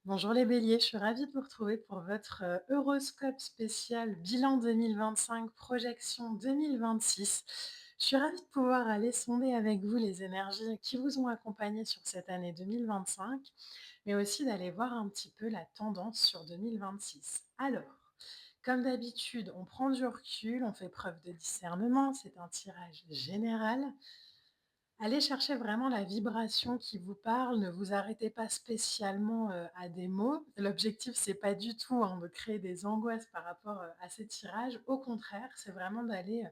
Bonjour les béliers, je suis ravie de vous retrouver pour votre horoscope spécial bilan 2025, projection 2026. Je suis ravie de pouvoir aller sonder avec vous les énergies qui vous ont accompagné sur cette année 2025, mais aussi d'aller voir un petit peu la tendance sur 2026. Alors, comme d'habitude, on prend du recul, on fait preuve de discernement, c'est un tirage général. Allez chercher vraiment la vibration qui vous parle, ne vous arrêtez pas spécialement, à des mots. L'objectif, c'est pas du tout, hein, de créer des angoisses par rapport, à ces tirages. Au contraire, c'est vraiment d'aller,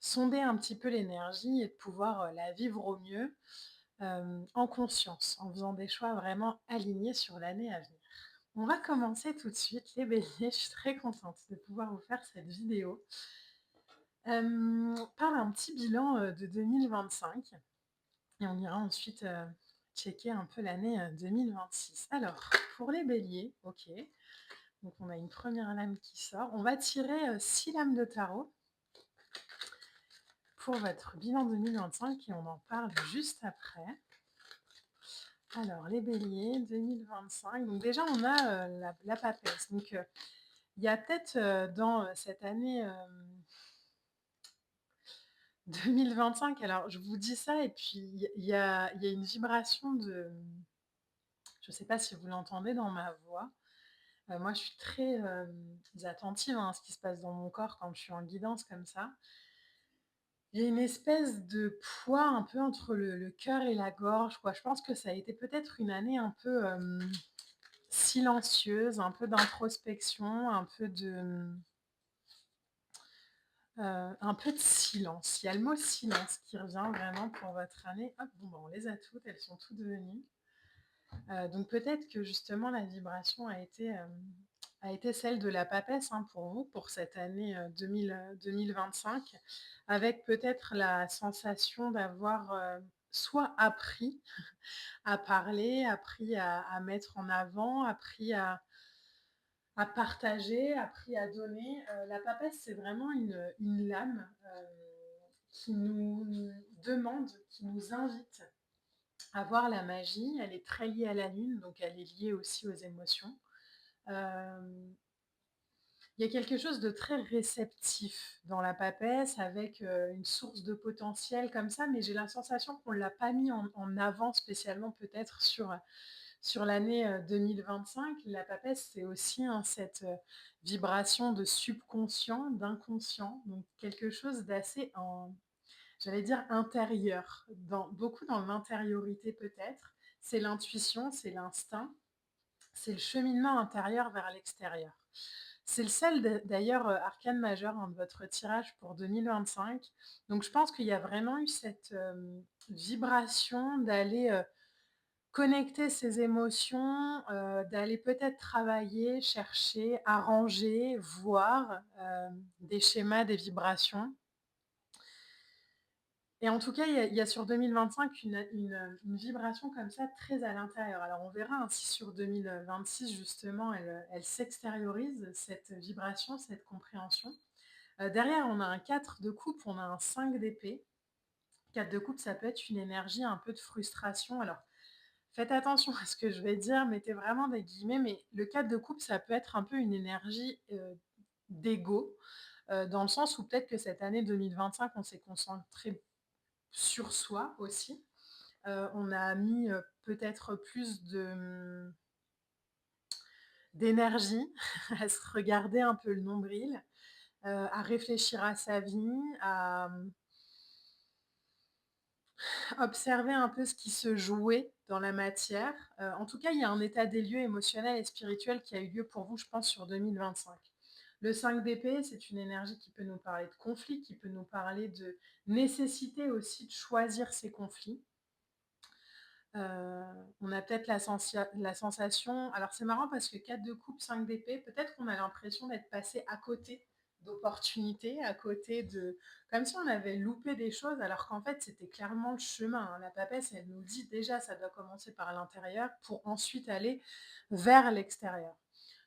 sonder un petit peu l'énergie et de pouvoir, la vivre au mieux, en conscience, en faisant des choix vraiment alignés sur l'année à venir. On va commencer tout de suite les béliers, je suis très contente de pouvoir vous faire cette vidéo, par un petit bilan, de 2025. Et on ira ensuite, checker un peu l'année, 2026. Alors, pour les béliers, OK, donc on a une première lame qui sort. On va tirer, 6 lames de tarot pour votre bilan 2025 et on en parle juste après. Alors les béliers, 2025, donc déjà on a, la papesse. Donc, il y a peut-être, dans, cette année, 2025, alors je vous dis ça et puis il y a une vibration de, je ne sais pas si vous l'entendez dans ma voix. Moi, je suis très, attentive, hein, à ce qui se passe dans mon corps quand je suis en guidance comme ça. Il y a une espèce de poids un peu entre le cœur et la gorge, quoi. Je pense que ça a été peut-être une année un peu, silencieuse, un peu d'introspection, un peu de silence. Il y a le mot silence qui revient vraiment pour votre année. Hop, bon, bah, on les a toutes, elles sont toutes venues. Donc peut-être que justement la vibration a été celle de la papesse, hein, pour vous, pour cette année 2025, avec peut-être la sensation d'avoir soit appris à parler, appris à mettre en avant, appris à partager, appris à donner. La papesse, c'est vraiment une lame qui nous demande, qui nous invite à voir la magie. Elle est très liée à la lune, donc elle est liée aussi aux émotions. Euh, Il y a quelque chose de très réceptif dans la papesse, avec une source de potentiel comme ça, mais j'ai la sensation qu'on ne l'a pas mis en avant spécialement peut-être sur l'année 2025. La papesse, c'est aussi, hein, cette vibration de subconscient, d'inconscient, donc quelque chose d'assez, j'allais dire, intérieur, beaucoup dans l'intériorité peut-être. C'est l'intuition, c'est l'instinct, c'est le cheminement intérieur vers l'extérieur. C'est le seul d'ailleurs arcane majeur, hein, de votre tirage pour 2025. Donc je pense qu'il y a vraiment eu cette vibration d'aller connecter ses émotions, d'aller peut-être travailler, chercher, arranger, voir des schémas, des vibrations. Et en tout cas, il y a sur 2025 une vibration comme ça très à l'intérieur. Alors on verra, hein, si sur 2026 justement elle s'extériorise, cette vibration, cette compréhension. Derrière, on a un 4 de coupe, on a un 5 d'épée. 4 de coupe, ça peut être une énergie un peu de frustration. Alors faites attention à ce que je vais dire, mettez vraiment des guillemets, mais le 4 de coupe, ça peut être un peu une énergie d'ego, dans le sens où peut-être que cette année 2025, on s'est concentré sur soi aussi. On a mis peut-être plus d'énergie à se regarder un peu le nombril, à réfléchir à sa vie, à observer un peu ce qui se jouait dans la matière. En tout cas, il y a un état des lieux émotionnel et spirituel qui a eu lieu pour vous, je pense, sur 2025. Le 5 d'épée, c'est une énergie qui peut nous parler de conflit, qui peut nous parler de nécessité aussi de choisir ses conflits. On a peut-être la sensation, alors c'est marrant parce que 4 de coupe, 5 d'épée, peut-être qu'on a l'impression d'être passé à côté d'opportunités, à côté de, comme si on avait loupé des choses, alors qu'en fait c'était clairement le chemin, hein. La papesse, elle nous dit déjà ça doit commencer par l'intérieur pour ensuite aller vers l'extérieur.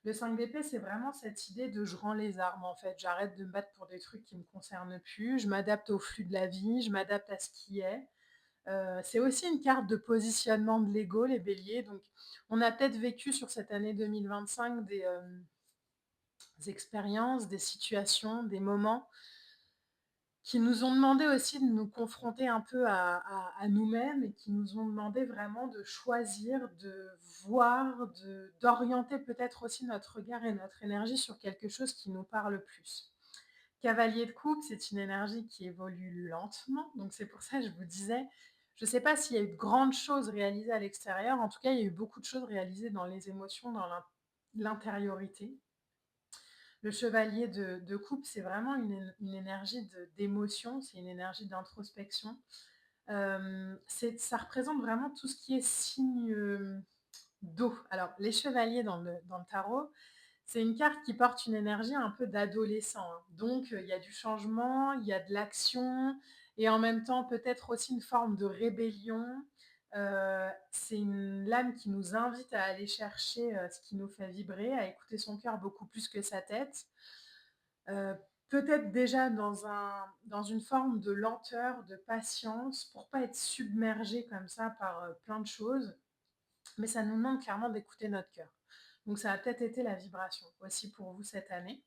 Le 5 d'épée, c'est vraiment cette idée de je rends les armes, en fait, j'arrête de me battre pour des trucs qui ne me concernent plus, je m'adapte au flux de la vie, je m'adapte à ce qui est. C'est aussi une carte de positionnement de l'ego, les béliers, donc on a peut-être vécu sur cette année 2025 des expériences, des situations, des moments qui nous ont demandé aussi de nous confronter un peu à nous-mêmes et qui nous ont demandé vraiment de choisir, de voir, d'orienter peut-être aussi notre regard et notre énergie sur quelque chose qui nous parle plus. Cavalier de coupe, c'est une énergie qui évolue lentement, donc c'est pour ça que je vous disais, je ne sais pas s'il y a eu de grandes choses réalisées à l'extérieur, en tout cas, il y a eu beaucoup de choses réalisées dans les émotions, dans l'intériorité. Le chevalier de coupe, c'est vraiment une énergie d'émotion, c'est une énergie d'introspection. Ça représente vraiment tout ce qui est signe d'eau. Alors, les chevaliers dans le tarot, c'est une carte qui porte une énergie un peu d'adolescent, hein. Donc, il y a du changement, il y a de l'action et en même temps, peut-être aussi une forme de rébellion. C'est une lame qui nous invite à aller chercher, ce qui nous fait vibrer, à écouter son cœur beaucoup plus que sa tête. Heu, Peut-être déjà dans une forme de lenteur, de patience, pour pas être submergé comme ça par, plein de choses, mais ça nous demande clairement d'écouter notre cœur. Donc ça a peut-être été la vibration aussi pour vous cette année,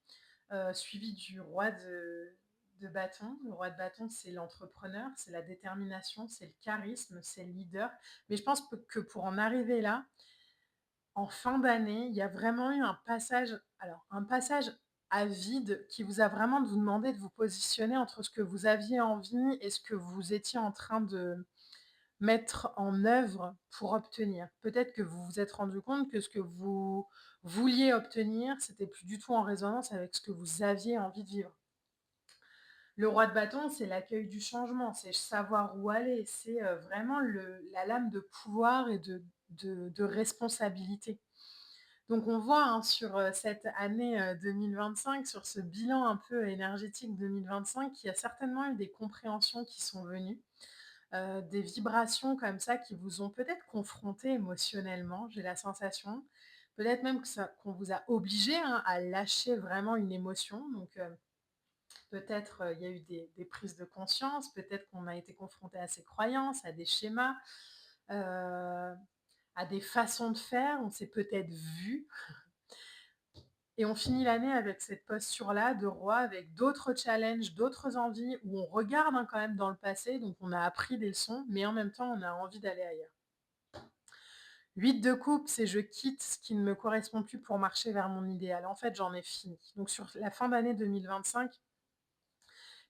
suivi du roi de bâton. Le roi de bâton, c'est l'entrepreneur, c'est la détermination, c'est le charisme, c'est le leader. Mais je pense que pour en arriver là, en fin d'année, il y a vraiment eu un passage à vide qui vous a vraiment de vous demander de vous positionner entre ce que vous aviez envie et ce que vous étiez en train de mettre en œuvre pour obtenir. Peut-être que vous vous êtes rendu compte que ce que vous vouliez obtenir, c'était plus du tout en résonance avec ce que vous aviez envie de vivre. Le roi de bâton, c'est l'accueil du changement, c'est savoir où aller, c'est vraiment la lame de pouvoir et de responsabilité. Donc on voit hein, sur cette année 2025, sur ce bilan un peu énergétique 2025, qu'il y a certainement eu des compréhensions qui sont venues, des vibrations comme ça qui vous ont peut-être confronté émotionnellement, j'ai la sensation. Peut-être même qu'on vous a obligé hein, à lâcher vraiment une émotion. Donc peut-être il y a eu des prises de conscience, peut-être qu'on a été confronté à ses croyances, à des schémas, à des façons de faire. On s'est peut-être vu. Et on finit l'année avec cette posture-là de roi, avec d'autres challenges, d'autres envies, où on regarde hein, quand même dans le passé, donc on a appris des leçons, mais en même temps, on a envie d'aller ailleurs. 8 de coupe, c'est je quitte ce qui ne me correspond plus pour marcher vers mon idéal. En fait, j'en ai fini. Donc sur la fin d'année 2025,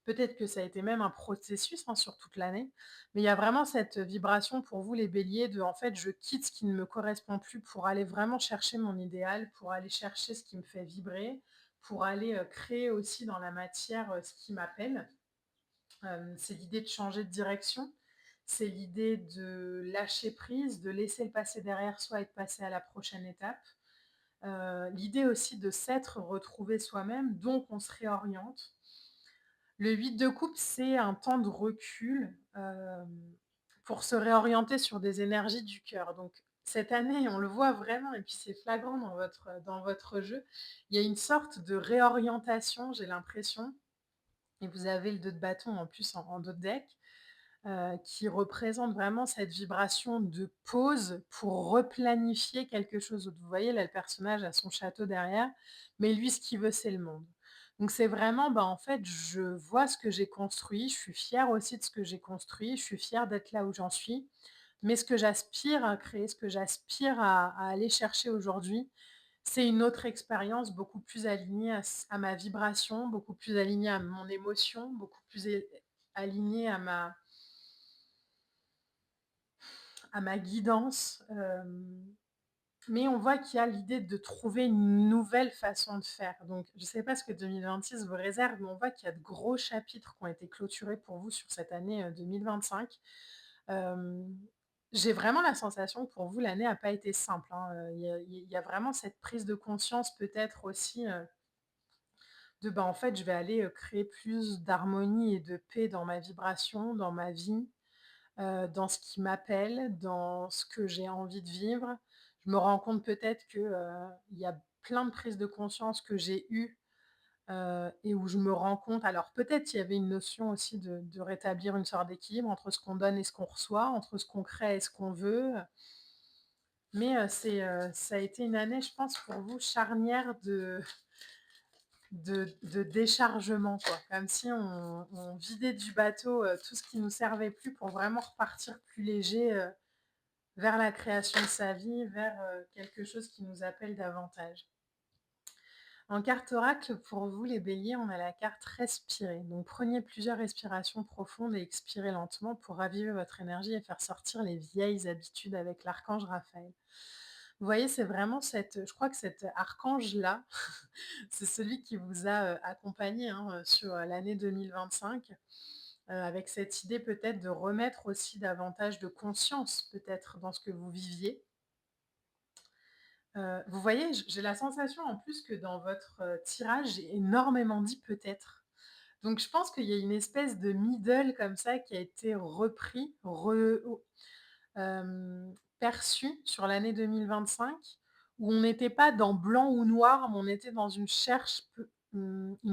peut-être que ça a été même un processus hein, sur toute l'année, mais il y a vraiment cette vibration pour vous les béliers de en fait je quitte ce qui ne me correspond plus pour aller vraiment chercher mon idéal, pour aller chercher ce qui me fait vibrer, pour aller créer aussi dans la matière ce qui m'appelle. C'est l'idée de changer de direction, c'est l'idée de lâcher prise, de laisser le passé derrière soi et de passer à la prochaine étape. L'idée aussi de s'être retrouvé soi-même, donc on se réoriente. Le 8 de coupe, c'est un temps de recul, pour se réorienter sur des énergies du cœur. Donc cette année, on le voit vraiment et puis c'est flagrant dans votre jeu, il y a une sorte de réorientation, j'ai l'impression et vous avez le 2 de bâton en plus en dos de deck, qui représente vraiment cette vibration de pause pour replanifier quelque chose d'autre. Vous voyez, là, le personnage a son château derrière, mais lui, ce qu'il veut, c'est le monde. Donc c'est vraiment, bah, en fait, je vois ce que j'ai construit, je suis fière aussi de ce que j'ai construit, je suis fière d'être là où j'en suis, mais ce que j'aspire à créer, ce que j'aspire à aller chercher aujourd'hui, c'est une autre expérience beaucoup plus alignée à ma vibration, beaucoup plus alignée à mon émotion, beaucoup plus alignée à ma guidance. Mais on voit qu'il y a l'idée de trouver une nouvelle façon de faire. Donc, je ne sais pas ce que 2026 vous réserve, mais on voit qu'il y a de gros chapitres qui ont été clôturés pour vous sur cette année 2025. J'ai vraiment la sensation que pour vous, l'année n'a pas été simple, hein. Il y a vraiment cette prise de conscience peut-être aussi de, bah, en fait, je vais aller créer plus d'harmonie et de paix dans ma vibration, dans ma vie, dans ce qui m'appelle, dans ce que j'ai envie de vivre. Je me rends compte peut-être que, il y a plein de prises de conscience que j'ai eues, et où je me rends compte alors peut-être il y avait une notion aussi de rétablir une sorte d'équilibre entre ce qu'on donne et ce qu'on reçoit, entre ce qu'on crée et ce qu'on veut, mais ça a été une année, je pense, pour vous charnière de déchargement, quoi. Comme si on vidait du bateau, tout ce qui nous servait plus pour vraiment repartir plus léger, vers la création de sa vie, vers, quelque chose qui nous appelle davantage. En carte oracle, pour vous les béliers, on a la carte respirer. Donc prenez plusieurs respirations profondes et expirez lentement pour raviver votre énergie et faire sortir les vieilles habitudes avec l'archange Raphaël. Vous voyez, c'est vraiment je crois que cet archange-là, c'est celui qui vous a accompagné hein, sur l'année 2025, avec cette idée peut-être de remettre aussi davantage de conscience peut-être dans ce que vous viviez. Vous voyez, j'ai la sensation en plus que dans votre, tirage, j'ai énormément dit «peut-être». Donc je pense qu'il y a une espèce de middle comme ça qui a été repris, perçu sur l'année 2025 où on n'était pas dans blanc ou noir, mais on était dans une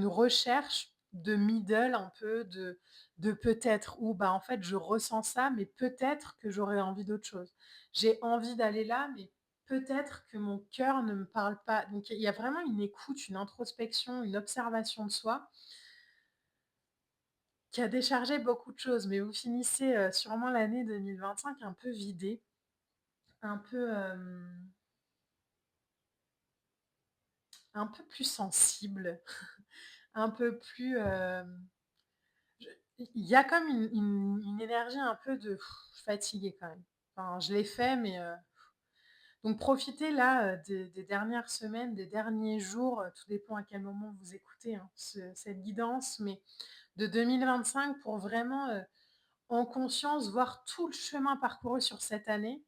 recherche de middle un peu de peut-être ou bah, en fait, je ressens ça, mais peut-être que j'aurais envie d'autre chose. J'ai envie d'aller là, mais peut-être que mon cœur ne me parle pas. Donc il y a vraiment une écoute, une introspection, une observation de soi qui a déchargé beaucoup de choses, mais vous finissez, sûrement l'année 2025 un peu vidé, un peu, un peu plus sensible, un peu plus, je il y a comme une énergie un peu de fatiguée quand même. Enfin, je l'ai fait, mais, donc profitez là, des dernières semaines, des derniers jours, tout dépend à quel moment vous écoutez, hein, cette guidance, mais de 2025 pour vraiment, en conscience, voir tout le chemin parcouru sur cette année,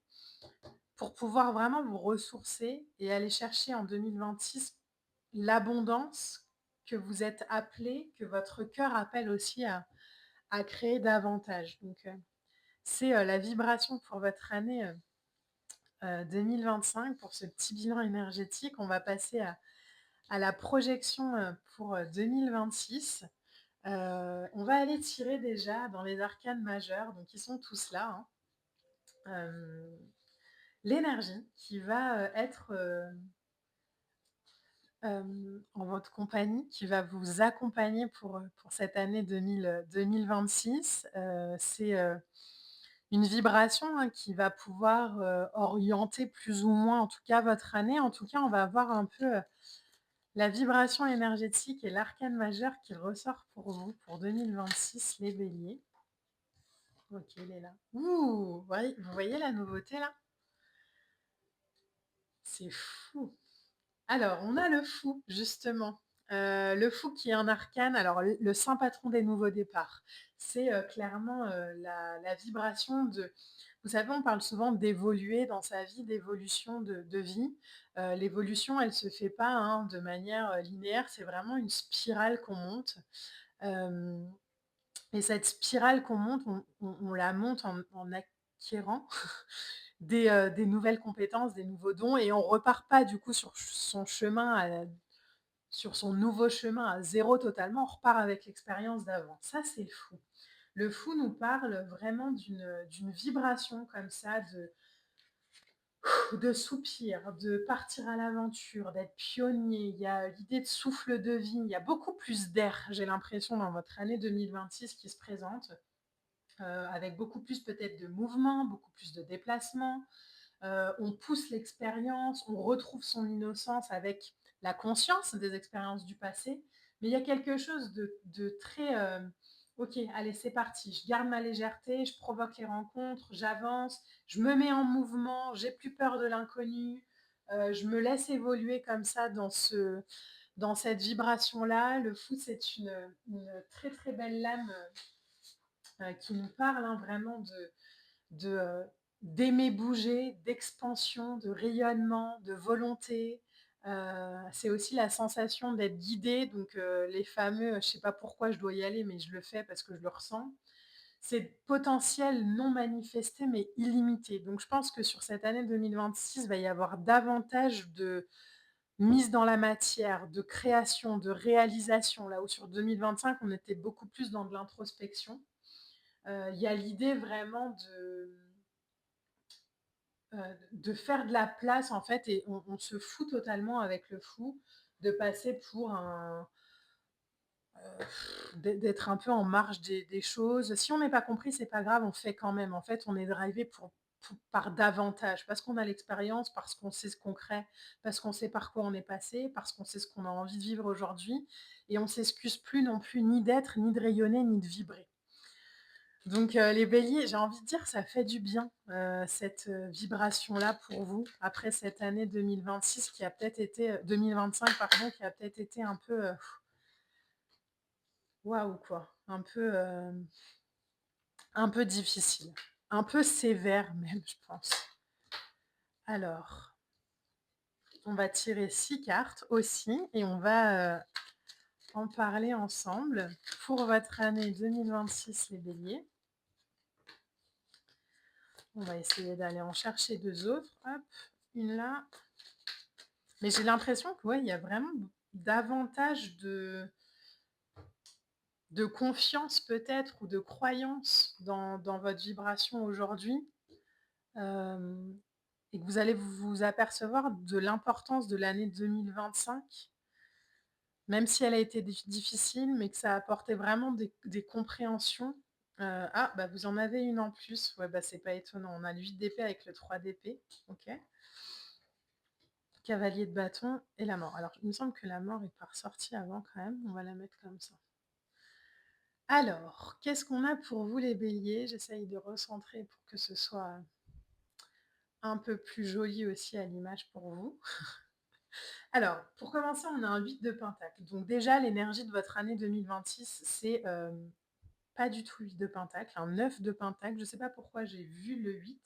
pour pouvoir vraiment vous ressourcer et aller chercher en 2026 l'abondance que vous êtes appelé, que votre cœur appelle aussi à créer davantage. Donc, c'est, la vibration pour votre année, 2025 pour ce petit bilan énergétique. On va passer à la projection, pour, 2026. On va aller tirer déjà dans les arcanes majeurs, donc ils sont tous là, hein. L'énergie qui va, être, en votre compagnie, qui va vous accompagner pour cette année 2026. C'est, une vibration, hein, qui va pouvoir, orienter plus ou moins, en tout cas, votre année. En tout cas, on va avoir un peu, la vibration énergétique et l'arcane majeur qui ressort pour vous pour 2026, les béliers. OK, il est là. Ouh! Vous voyez la nouveauté là? C'est fou! Alors, on a le fou, justement. Le fou qui est un arcane, alors le saint patron des nouveaux départs. C'est, clairement, la vibration de vous savez, on parle souvent d'évoluer dans sa vie, d'évolution de vie. L'évolution, elle se fait pas, hein, de manière, linéaire, c'est vraiment une spirale qu'on monte. Hem Et cette spirale qu'on monte, on la monte en acquérant des nouvelles compétences, des nouveaux dons et on repart pas du coup sur son nouveau chemin à zéro totalement, on repart avec l'expérience d'avant. Ça, c'est le fou. Le fou nous parle vraiment d'une vibration comme ça de soupir, de partir à l'aventure, d'être pionnier. Il y a l'idée de souffle de vie. Il y a beaucoup plus d'air, j'ai l'impression, dans votre année 2026 qui se présente. Avec beaucoup plus peut-être de mouvement, beaucoup plus de déplacements. On pousse l'expérience, on retrouve son innocence avec la conscience des expériences du passé. Mais il y a quelque chose de très, OK, allez, c'est parti. Je garde ma légèreté, je provoque les rencontres, j'avance, je me mets en mouvement, j'ai plus peur de l'inconnu. Je me laisse évoluer comme ça dans cette vibration-là. Le foot, c'est une très très belle lame qui nous parle hein, vraiment d'aimer bouger, d'expansion, de rayonnement, de volonté. C'est aussi la sensation d'être guidé, donc les fameux, je sais pas pourquoi je dois y aller, mais je le fais parce que je le ressens. C'est potentiel non manifesté, mais illimité. Donc je pense que sur cette année 2026, il va y avoir davantage mise dans la matière, de création, de réalisation, là où sur 2025, on était beaucoup plus dans de l'introspection. Il y a l'idée vraiment de faire de la place, en fait, et on se fout totalement avec le fou de passer pour un d'être un peu en marge des choses. Si on n'est pas compris, c'est pas grave, on fait quand même. En fait, on est drivé par davantage, parce qu'on a l'expérience, parce qu'on sait ce qu'on crée, parce qu'on sait par quoi on est passé, parce qu'on sait ce qu'on a envie de vivre aujourd'hui, et on s'excuse plus non plus ni d'être, ni de rayonner, ni de vibrer. Donc les béliers, j'ai envie de dire, ça fait du bien, cette, vibration-là pour vous, après cette année 2026 qui a peut-être été, 2025 pardon, qui a peut-être été un peu, waouh quoi, un peu difficile, un peu sévère même, je pense. Alors, on va tirer 6 cartes aussi et on va, en parler ensemble pour votre année 2026 les béliers. On va essayer d'aller en chercher 2 autres. Hop, une là. Mais j'ai l'impression que ouais, il y a vraiment davantage de confiance peut-être ou de croyance dans votre vibration aujourd'hui, hem et que vous allez vous apercevoir de l'importance de l'année 2025, même si elle a été difficile, mais que ça a apporté vraiment des compréhensions. Ah, bah, vous en avez une en plus. Ouais, bah, c'est pas étonnant. On a le 8 d'épée avec le 3 d'épée. OK. Cavalier de bâton et la mort. Alors, il me semble que la mort est pas ressortie avant quand même. On va la mettre comme ça. Alors, qu'est-ce qu'on a pour vous les béliers? J'essaye de recentrer pour que ce soit un peu plus joli aussi à l'image pour vous. Alors, pour commencer, on a un 8 de pentacle. Donc déjà, l'énergie de votre année 2026, c'est pas du tout 8 de pentacle, un 9 de pentacle. Je ne sais pas pourquoi j'ai vu le 8.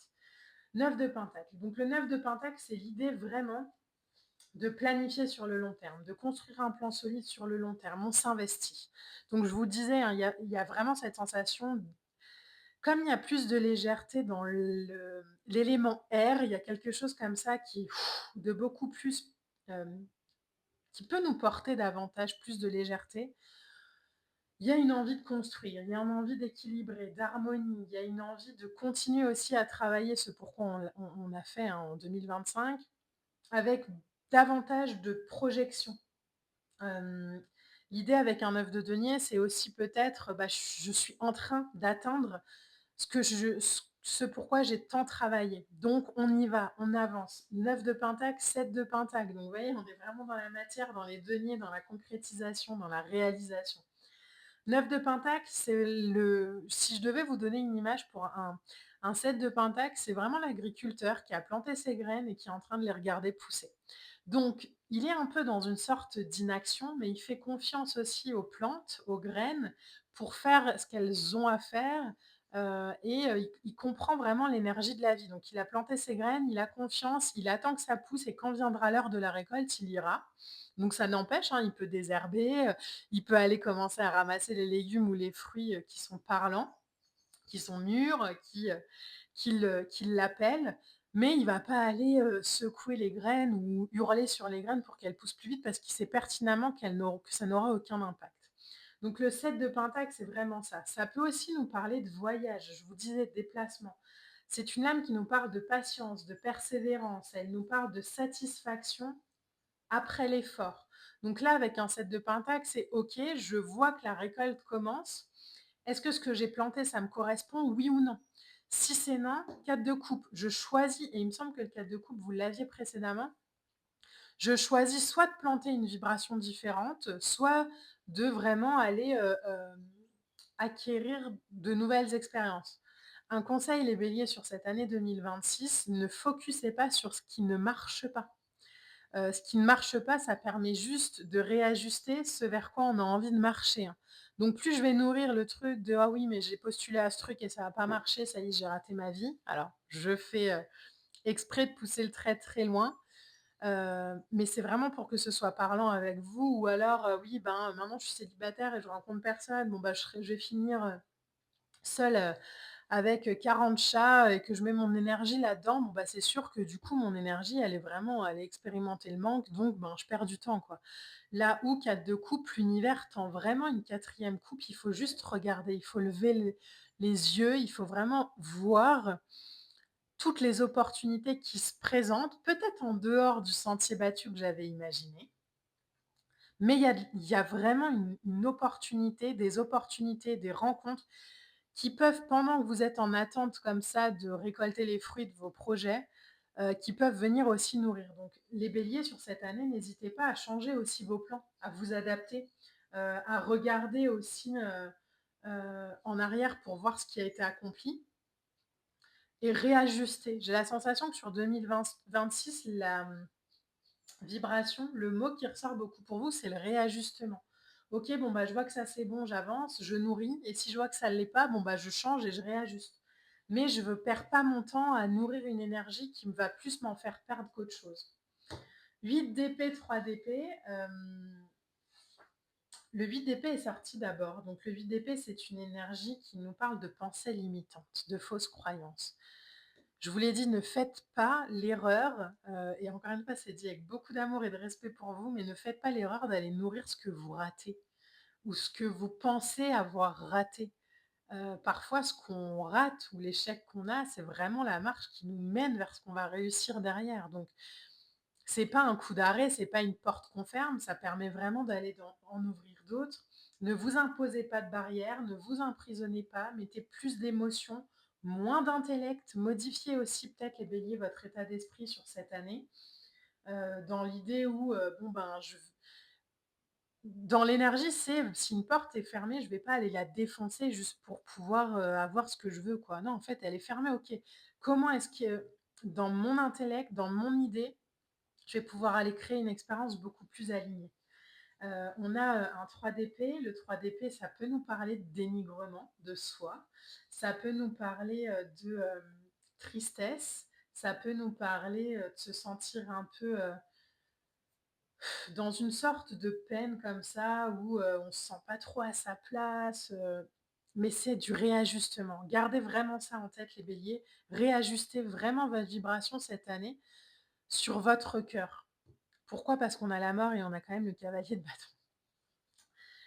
9 de pentacle. Donc le 9 de pentacle, c'est l'idée vraiment de planifier sur le long terme, de construire un plan solide sur le long terme. On s'investit. Donc je vous disais, hein, il y a vraiment cette sensation, comme il y a plus de légèreté dans l'élément air, il y a quelque chose comme ça qui est de beaucoup plus, euh, qui peut nous porter davantage, plus de légèreté. Il y a une envie de construire, il y a une envie d'équilibrer, d'harmonie, il y a une envie de continuer aussi à travailler ce pourquoi on a fait hein, en 2025, avec davantage de projection. Euh, L'idée avec un œuf de denier, c'est aussi peut-être, bah, je suis en train d'atteindre ce pourquoi j'ai tant travaillé. Donc on y va, on avance. 9 de pentacle, 7 de pentacle. Donc vous voyez, on est vraiment dans la matière, dans les deniers, dans la concrétisation, dans la réalisation. 9 de pentacle, c'est le. Si je devais vous donner une image pour un 7 de pentacle, c'est vraiment l'agriculteur qui a planté ses graines et qui est en train de les regarder pousser. Donc, il est un peu dans une sorte d'inaction, mais il fait confiance aussi aux plantes, aux graines, pour faire ce qu'elles ont à faire. Il comprend vraiment l'énergie de la vie. Donc, il a planté ses graines, il a confiance, il attend que ça pousse et quand viendra l'heure de la récolte, il ira. Donc, ça n'empêche, hein, il peut désherber, il peut aller commencer à ramasser les légumes ou les fruits qui sont parlants, qui sont mûrs, qui l'appellent, mais il ne va pas aller secouer les graines ou hurler sur les graines pour qu'elles poussent plus vite parce qu'il sait pertinemment que ça n'aura aucun impact. Donc le 7 de pentacle, c'est vraiment ça. Ça peut aussi nous parler de voyage, je vous disais de déplacement. C'est une lame qui nous parle de patience, de persévérance, elle nous parle de satisfaction après l'effort. Donc là, avec un 7 de pentacle, c'est OK, je vois que la récolte commence. Est-ce que ce que j'ai planté, ça me correspond, oui ou non? Si c'est non, 4 de coupe, je choisis, et il me semble que le 4 de coupe, vous l'aviez précédemment, je choisis soit de planter une vibration différente, soit de vraiment aller acquérir de nouvelles expériences. Un conseil, les béliers, sur cette année 2026, ne focussez pas sur ce qui ne marche pas. Ce qui ne marche pas, ça permet juste de réajuster ce vers quoi on a envie de marcher, hein. Donc plus je vais nourrir le truc de ah oui, mais j'ai postulé à ce truc et ça n'a pas marché, ça y est, j'ai raté ma vie. Alors, je fais exprès de pousser le trait très loin, mais c'est vraiment pour que ce soit parlant avec vous. Ou alors, oui, maintenant je suis célibataire et je rencontre personne. Bon, bah, je vais finir seule avec 40 chats et que je mets mon énergie là-dedans, bon, bah, c'est sûr que du coup, mon énergie, elle est expérimenter le manque, donc ben, je perds du temps, quoi. Là où 4 de coupe, l'univers tend vraiment une quatrième coupe, il faut juste regarder, il faut lever les yeux, il faut vraiment voir toutes les opportunités qui se présentent, peut-être en dehors du sentier battu que j'avais imaginé, mais il y a vraiment une opportunité, des opportunités, des rencontres qui peuvent, pendant que vous êtes en attente comme ça de récolter les fruits de vos projets, qui peuvent venir aussi nourrir. Donc les béliers sur cette année, n'hésitez pas à changer aussi vos plans, à vous adapter, à regarder aussi, en arrière pour voir ce qui a été accompli et réajuster. J'ai la sensation que sur 2026, la vibration, le mot qui ressort beaucoup pour vous, c'est le réajustement. Ok, bon, bah, je vois que ça c'est bon, j'avance, je nourris, et si je vois que ça ne l'est pas, bon, bah, je change et je réajuste. Mais je ne perds pas mon temps à nourrir une énergie qui va plus m'en faire perdre qu'autre chose. 8 d'épée, 3 d'épée. Le 8 d'épée est sorti d'abord. Donc le 8 d'épée, c'est une énergie qui nous parle de pensées limitantes, de fausses croyances. Je vous l'ai dit, ne faites pas l'erreur, et encore une fois, c'est dit avec beaucoup d'amour et de respect pour vous, mais ne faites pas l'erreur d'aller nourrir ce que vous ratez ou ce que vous pensez avoir raté. Parfois, ce qu'on rate ou l'échec qu'on a, c'est vraiment la marche qui nous mène vers ce qu'on va réussir derrière. Donc, c'est pas un coup d'arrêt, c'est pas une porte qu'on ferme, ça permet vraiment d'aller en ouvrir d'autres. Ne vous imposez pas de barrières, ne vous emprisonnez pas, mettez plus d'émotions, moins d'intellect, modifiez aussi peut-être les béliers votre état d'esprit sur cette année, dans l'idée où, bon ben, dans l'énergie, c'est si une porte est fermée, je vais pas aller la défoncer juste pour pouvoir avoir ce que je veux, quoi. Non, en fait, elle est fermée, ok. Comment est-ce que dans mon intellect, dans mon idée, je vais pouvoir aller créer une expérience beaucoup plus alignée. On a un 3 d'épée. Le 3 d'épée, ça peut nous parler de dénigrement de soi. Ça peut nous parler de tristesse. Ça peut nous parler de se sentir un peu dans une sorte de peine comme ça, où on ne se sent pas trop à sa place. Mais c'est du réajustement. Gardez vraiment ça en tête, les béliers. Réajustez vraiment votre vibration cette année sur votre cœur. Pourquoi? Parce qu'on a la mort et on a quand même le cavalier de bâton.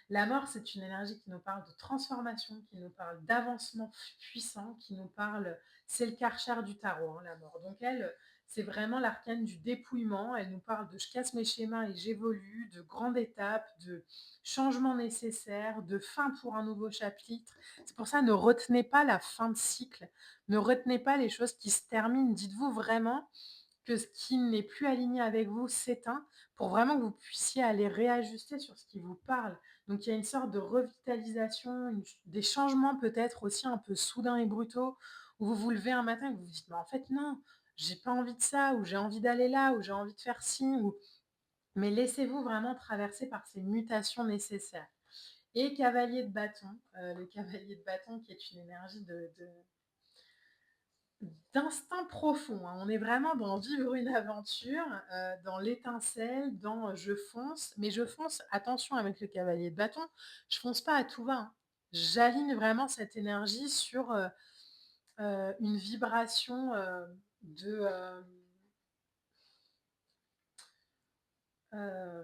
La mort, c'est une énergie qui nous parle de transformation, qui nous parle d'avancement puissant, qui nous parle, c'est le Karcher du tarot, hein, la mort. Donc elle, c'est vraiment l'arcane du dépouillement. Elle nous parle de je casse mes schémas et j'évolue, de grandes étapes, de changements nécessaires, de fin pour un nouveau chapitre. C'est pour ça, ne retenez pas la fin de cycle, ne retenez pas les choses qui se terminent. Dites-vous vraiment que ce qui n'est plus aligné avec vous s'éteint pour vraiment que vous puissiez aller réajuster sur ce qui vous parle. Donc il y a une sorte de revitalisation, des changements peut-être aussi un peu soudains et brutaux, où vous vous levez un matin et vous vous dites, mais en fait non, j'ai pas envie de ça, ou j'ai envie d'aller là, ou j'ai envie de faire ci, ou... mais laissez-vous vraiment traverser par ces mutations nécessaires. Et cavalier de bâton, le cavalier de bâton qui est une énergie d'instinct profond, hein. On est vraiment dans vivre une aventure, dans l'étincelle, dans je fonce. Mais je fonce, attention avec le cavalier de bâton, je fonce pas à tout va, hein. J'aligne vraiment cette énergie sur une vibration de, euh,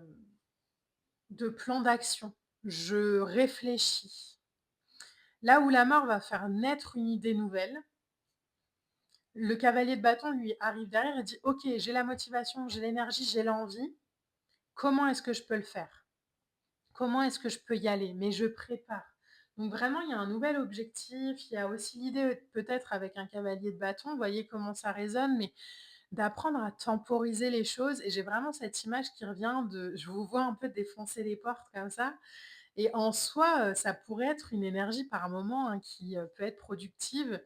de plan d'action. Je réfléchis. Là où la mort va faire naître une idée nouvelle, le cavalier de bâton lui arrive derrière et dit ok, j'ai la motivation, j'ai l'énergie, j'ai l'envie. Comment est-ce que je peux le faire? Comment est-ce que je peux y aller? Mais je prépare. Donc vraiment, il y a un nouvel objectif. Il y a aussi l'idée, peut-être avec un cavalier de bâton, vous voyez comment ça résonne, mais d'apprendre à temporiser les choses. Et j'ai vraiment cette image qui revient de, je vous vois un peu défoncer les portes comme ça. Et en soi, ça pourrait être une énergie par moment, hein, qui peut être productive.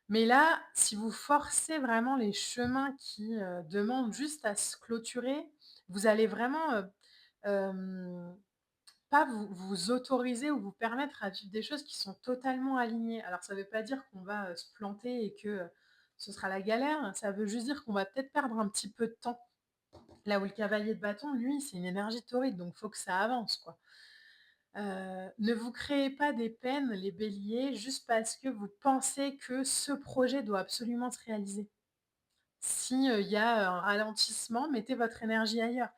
Mais là, si vous forcez vraiment les chemins qui demandent juste à se clôturer, vous allez vraiment pas vous autoriser ou vous permettre à vivre des choses qui sont totalement alignées. Alors ça ne veut pas dire qu'on va se planter et que ce sera la galère, ça veut juste dire qu'on va peut-être perdre un petit peu de temps. Là où le cavalier de bâton, lui, c'est une énergie torride, donc il faut que ça avance, quoi. Ne vous créez pas des peines, les béliers, juste parce que vous pensez que ce projet doit absolument se réaliser. Si, il y a un ralentissement, mettez votre énergie ailleurs.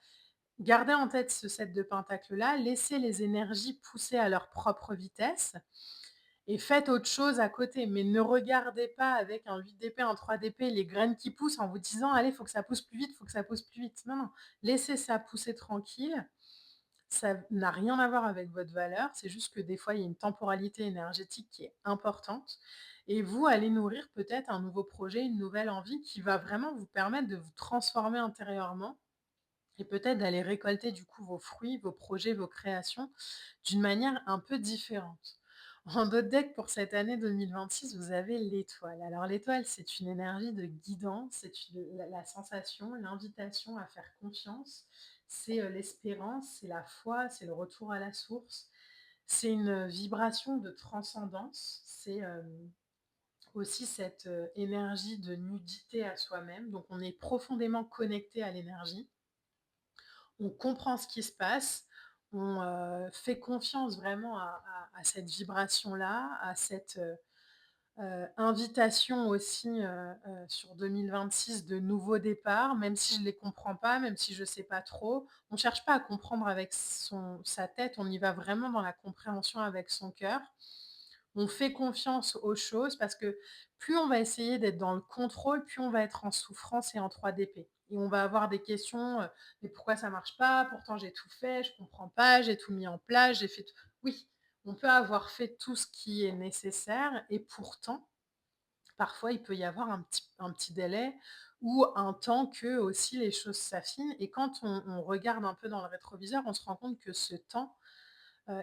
Gardez en tête ce 7 de pentacle-là, laissez les énergies pousser à leur propre vitesse et faites autre chose à côté. Mais ne regardez pas avec un 8 d'épée, un 3 d'épée, les graines qui poussent en vous disant: «Allez, il faut que ça pousse plus vite, il faut que ça pousse plus vite». Non, non, laissez ça pousser tranquille. Ça n'a rien à voir avec votre valeur, c'est juste que des fois, il y a une temporalité énergétique qui est importante et vous allez nourrir peut-être un nouveau projet, une nouvelle envie qui va vraiment vous permettre de vous transformer intérieurement et peut-être d'aller récolter du coup vos fruits, vos projets, vos créations d'une manière un peu différente. En d'autres decks pour cette année 2026, vous avez l'étoile. Alors l'étoile, c'est une énergie de guidance, c'est la sensation, l'invitation à faire confiance, c'est l'espérance, c'est la foi, c'est le retour à la source, c'est une vibration de transcendance, c'est aussi cette énergie de nudité à soi-même. Donc on est profondément connecté à l'énergie, on comprend ce qui se passe, on fait confiance vraiment à cette vibration-là, à cette invitation aussi sur 2026 de nouveaux départs, même si je ne les comprends pas, même si je ne sais pas trop. On ne cherche pas à comprendre avec sa tête, on y va vraiment dans la compréhension avec son cœur. On fait confiance aux choses parce que plus on va essayer d'être dans le contrôle, plus on va être en souffrance et en 3 d'épée. Et on va avoir des questions, «Mais pourquoi ça marche pas? Pourtant j'ai tout fait, je comprends pas, j'ai tout mis en place, j'ai fait tout». Oui, on peut avoir fait tout ce qui est nécessaire et pourtant, parfois, il peut y avoir un petit délai ou un temps que aussi les choses s'affinent et quand on regarde un peu dans le rétroviseur, on se rend compte que ce temps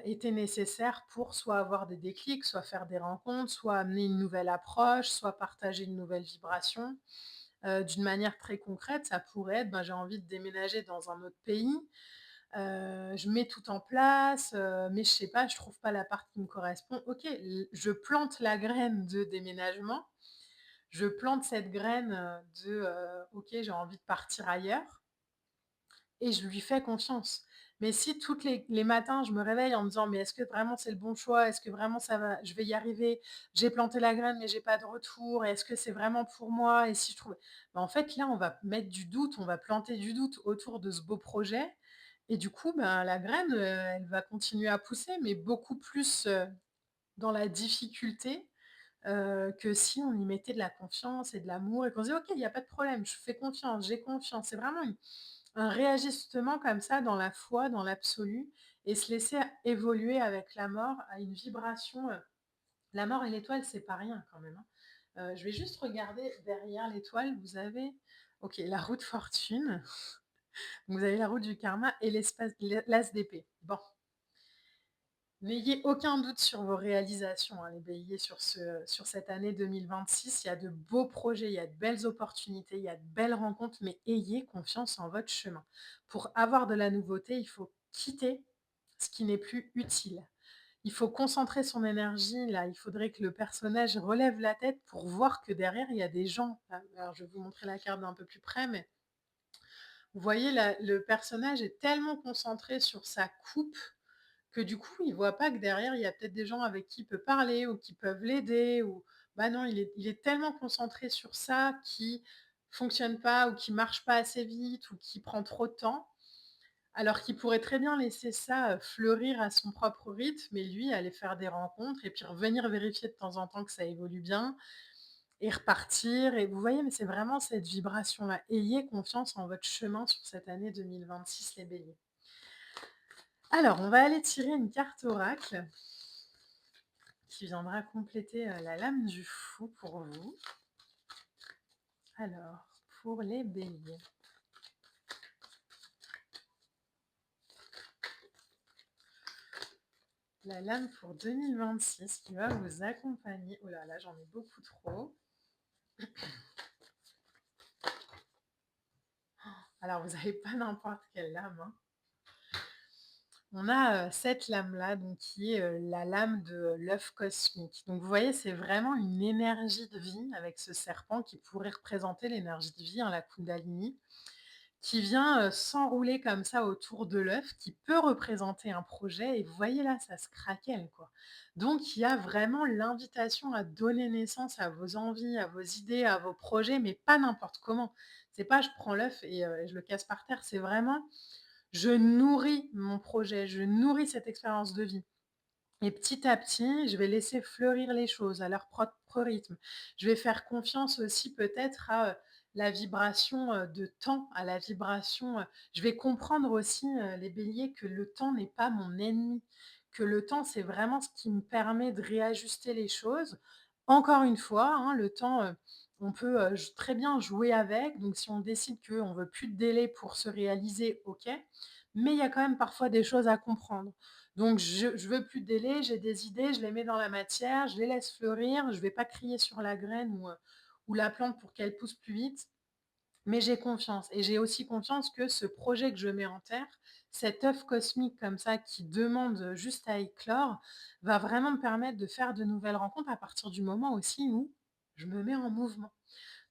était nécessaire pour soit avoir des déclics, soit faire des rencontres, soit amener une nouvelle approche, soit partager une nouvelle vibration. D'une manière très concrète, ça pourrait être, ben, j'ai envie de déménager dans un autre pays, je mets tout en place, mais je sais pas, je trouve pas l'appart qui me correspond. OK, je plante la graine de déménagement, je plante cette graine, OK, j'ai envie de partir ailleurs et je lui fais confiance. Mais si toutes les matins, je me réveille en me disant: «Mais est-ce que vraiment c'est le bon choix? Est-ce que vraiment ça va je vais y arriver? J'ai planté la graine, mais j'ai pas de retour. Est-ce que c'est vraiment pour moi? Et si je trouve» bah, en fait, là, on va mettre du doute, on va planter du doute autour de ce beau projet et du coup, ben, la graine, elle va continuer à pousser, mais beaucoup plus, dans la difficulté, que si on y mettait de la confiance et de l'amour et qu'on se dit: «OK, il y a pas de problème, je fais confiance, j'ai confiance». C'est vraiment un réajustement comme ça dans la foi, dans l'absolu et se laisser évoluer avec la mort à une vibration, la mort et l'étoile, c'est pas rien quand même, hein. Je vais juste regarder derrière l'étoile, vous avez OK, la roue de fortune, vous avez la roue du karma et l'as d'épée. Bon, n'ayez aucun doute sur vos réalisations, hein, les béliers, sur cette année 2026. Il y a de beaux projets, il y a de belles opportunités, il y a de belles rencontres, mais ayez confiance en votre chemin. Pour avoir de la nouveauté, il faut quitter ce qui n'est plus utile. Il faut concentrer son énergie là. Il faudrait que le personnage relève la tête pour voir que derrière, il y a des gens. Alors, je vais vous montrer la carte d'un peu plus près, mais vous voyez, le personnage est tellement concentré sur sa coupe que du coup, il voit pas que derrière, il y a peut-être des gens avec qui il peut parler ou qui peuvent l'aider ou bah, non, il est tellement concentré sur ça qui fonctionne pas ou qui marche pas assez vite ou qui prend trop de temps, alors qu'il pourrait très bien laisser ça, fleurir à son propre rythme et lui aller faire des rencontres et puis revenir vérifier de temps en temps que ça évolue bien et repartir et vous voyez? Mais c'est vraiment cette vibration-là. Ayez confiance en votre chemin sur cette année 2026 les béliers. Alors, on va aller tirer une carte oracle qui viendra compléter, la lame du fou pour vous. Alors, pour les béliers. La lame pour 2026 qui va vous accompagner. Oh là là, j'en ai beaucoup trop. Alors, vous n'avez pas n'importe quelle lame, hein. On a, cette lame-là, donc qui est, la lame de l'œuf cosmique. Donc vous voyez, c'est vraiment une énergie de vie avec ce serpent qui pourrait représenter l'énergie de vie, hein, la Kundalini, qui vient, s'enrouler comme ça autour de l'œuf, qui peut représenter un projet et vous voyez là, ça se craquelle, quoi. Donc il y a vraiment l'invitation à donner naissance à vos envies, à vos idées, à vos projets, mais pas n'importe comment. C'est pas je prends l'œuf et je le casse par terre, c'est vraiment je nourris mon projet, je nourris cette expérience de vie. Et petit à petit, je vais laisser fleurir les choses à leur propre rythme. Je vais faire confiance aussi peut-être à, la vibration, de temps, à la vibration, je vais comprendre aussi, les béliers, que le temps n'est pas mon ennemi, que le temps, c'est vraiment ce qui me permet de réajuster les choses. Encore une fois, hein, le temps, on peut, très bien jouer avec, donc si on décide qu'on veut plus de délai pour se réaliser, OK, mais il y a quand même parfois des choses à comprendre. Donc je veux plus de délai, j'ai des idées, je les mets dans la matière, je les laisse fleurir, je vais pas crier sur la graine ou la plante pour qu'elle pousse plus vite, mais j'ai confiance et j'ai aussi confiance que ce projet que je mets en terre, cet œuf cosmique comme ça qui demande, juste à éclore, va vraiment me permettre de faire de nouvelles rencontres à partir du moment aussi où je me mets en mouvement.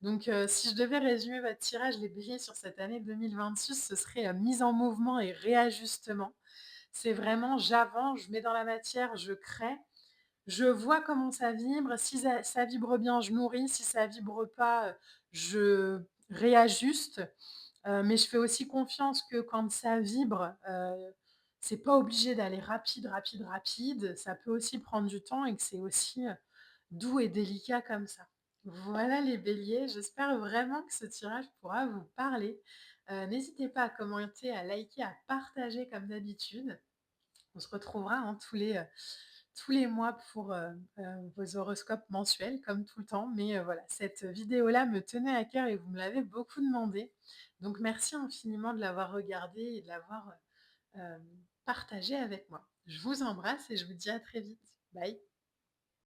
Donc si je devais résumer votre tirage, les béliers, sur cette année 2026, ce serait, mise en mouvement et réajustement. C'est vraiment j'avance, je mets dans la matière, je crée, je vois comment ça vibre. Si ça vibre bien, je nourris. Si ça vibre pas, je réajuste. Mais je fais aussi confiance que quand ça vibre, c'est pas obligé d'aller rapide, rapide, rapide. Ça peut aussi prendre du temps et que c'est aussi, doux et délicat comme ça. Voilà les béliers, j'espère vraiment que ce tirage pourra vous parler. N'hésitez pas à commenter, à liker, à partager comme d'habitude. On se retrouvera, hein, tous les mois pour, vos horoscopes mensuels comme tout le temps. Mais, voilà, cette vidéo-là me tenait à cœur et vous me l'avez beaucoup demandé. Donc merci infiniment de l'avoir regardée et de l'avoir, partagée avec moi. Je vous embrasse et je vous dis à très vite. Bye.